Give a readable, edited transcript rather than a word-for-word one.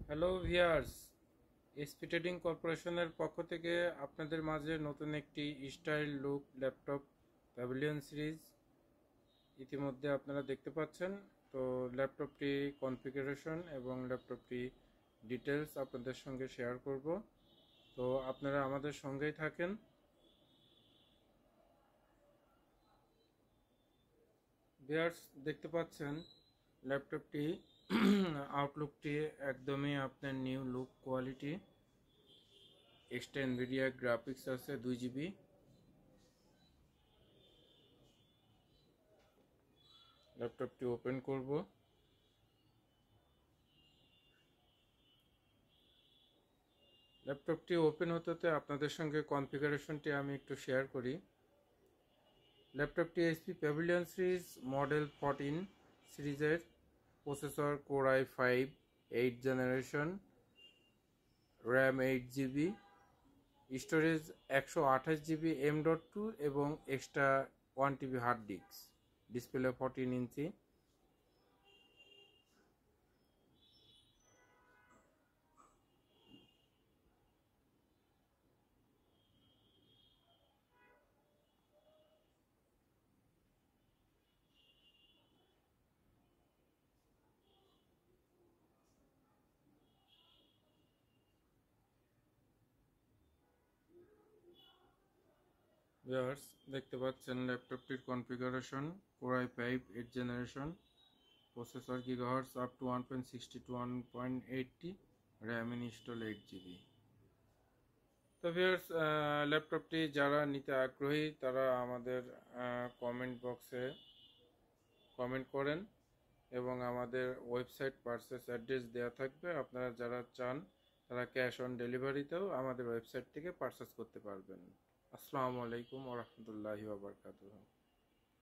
Hello viewers, SP trading কর্পোরেশনের পক্ষ থেকে আপনাদের মাঝে নতুন একটি style look laptop pavilion series ইতিমধ্যে আপনারা দেখতে পাচ্ছেন। তো ল্যাপটপটি কনফিগারেশন এবং ল্যাপটপটি ডিটেলস আপনাদের সঙ্গে শেয়ার করব। তো আপনারা আমাদের সঙ্গেই থাকেন। ভিউয়ার্স, দেখতে পাচ্ছেন ল্যাপটপটি আউটলুকটি একদমই আপনার new look quality. Extra Nvidia graphics আছে 2 GB। ল্যাপটপটি ওপেন করব। ল্যাপটপটি ওপেন হতে আপনাদের সঙ্গে কনফিগারেশনটি আমি একটু শেয়ার করি। ল্যাপটপটি এইচপি প্যাভিলিয়ন সিরিজ মডেল 14 সিরিজের, processor core i5 8 generation, RAM 8 GB, storage 128 GB M.2 এবং extra 1 TB hard disk, display 14 inch. Viewers, দেখতে পাচ্ছেন ল্যাপটপটির configuration core i5 8 generation, processor gigahertz up to 1.60 to 1.80, RAM install 8 GB। তো viewers, ল্যাপটপটি যারা নিতে আগ্রহী তারা আমাদের কমেন্ট বক্সে কমেন্ট করেন এবং আমাদের ওয়েবসাইট পারচেস অ্যাড্রেস দেওয়া থাকবে। আপনারা যারা চান তারা ক্যাশ অন ডেলিভারিতেও আমাদের ওয়েবসাইট থেকে পারচেস করতে পারবেন। আসসালামু আলাইকুম ওয়া রাহমাতুল্লাহি ওয়া বারাকাতুহু।